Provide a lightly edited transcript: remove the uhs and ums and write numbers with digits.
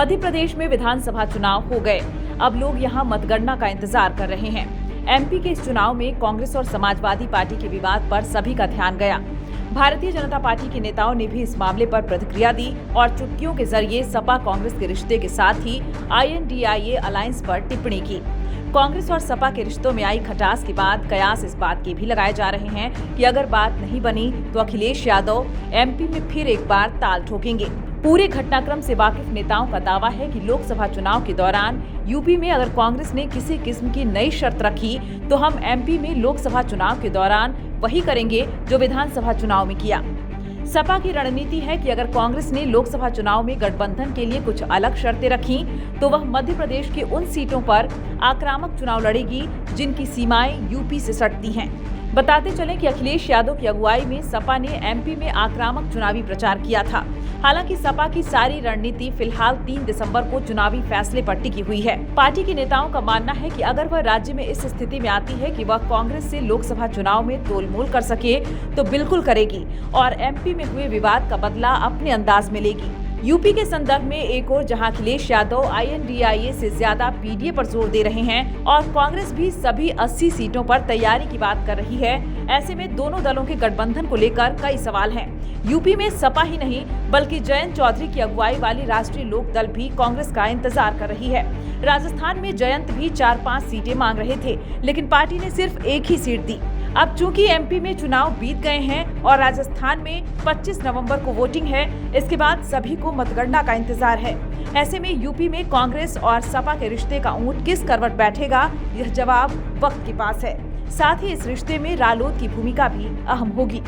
मध्य प्रदेश में विधानसभा चुनाव हो गए। अब लोग यहां मतगणना का इंतजार कर रहे हैं। एमपी के इस चुनाव में कांग्रेस और समाजवादी पार्टी के विवाद पर सभी का ध्यान गया। भारतीय जनता पार्टी के नेताओं ने भी इस मामले पर प्रतिक्रिया दी और चुटकियों के जरिए सपा कांग्रेस के रिश्ते के साथ ही INDIA अलायंस पर टिप्पणी की। कांग्रेस और सपा के रिश्तों में आई खटास के बाद कयास इस बात के भी लगाए जा रहे हैं कि अगर बात नहीं बनी तो अखिलेश यादव एमपी में फिर एक बार ताल ठोकेंगे। पूरे घटनाक्रम से वाकिफ नेताओं का दावा है कि लोकसभा चुनाव के दौरान यूपी में अगर कांग्रेस ने किसी किस्म की नई शर्त रखी तो हम एमपी में लोकसभा चुनाव के दौरान वही करेंगे जो विधानसभा चुनाव में किया। सपा की रणनीति है कि अगर कांग्रेस ने लोकसभा चुनाव में गठबंधन के लिए कुछ अलग शर्तें रखी तो वह मध्य प्रदेश की उन सीटों पर आक्रामक चुनाव लड़ेगी जिनकी सीमाएं यूपी से सटती हैं। बताते चलें कि अखिलेश यादव की अगुवाई में सपा ने एमपी में आक्रामक चुनावी प्रचार किया था। हालांकि सपा की सारी रणनीति फिलहाल 3 दिसंबर को चुनावी फैसले पर टिकी हुई है। पार्टी के नेताओं का मानना है कि अगर वह राज्य में इस स्थिति में आती है कि वह कांग्रेस से लोकसभा चुनाव में तोलमोल कर सके तो बिल्कुल करेगी और एमपी में हुए विवाद का बदला अपने अंदाज में लेगी। यूपी के संदर्भ में एक और जहां अखिलेश यादव INDIA से ज्यादा PDA पर जोर दे रहे हैं और कांग्रेस भी सभी 80 सीटों पर तैयारी की बात कर रही है, ऐसे में दोनों दलों के गठबंधन को लेकर कई सवाल हैं। यूपी में सपा ही नहीं बल्कि जयंत चौधरी की अगुवाई वाली राष्ट्रीय लोक दल भी कांग्रेस का इंतजार कर रही है। राजस्थान में जयंत भी 4-5 सीटें मांग रहे थे, लेकिन पार्टी ने सिर्फ एक ही सीट दी। अब चूंकि एमपी में चुनाव बीत गए हैं और राजस्थान में 25 नवंबर को वोटिंग है, इसके बाद सभी को मतगणना का इंतजार है। ऐसे में यूपी में कांग्रेस और सपा के रिश्ते का ऊंट किस करवट बैठेगा, यह जवाब वक्त के पास है। साथ ही इस रिश्ते में रालोद की भूमिका भी अहम होगी।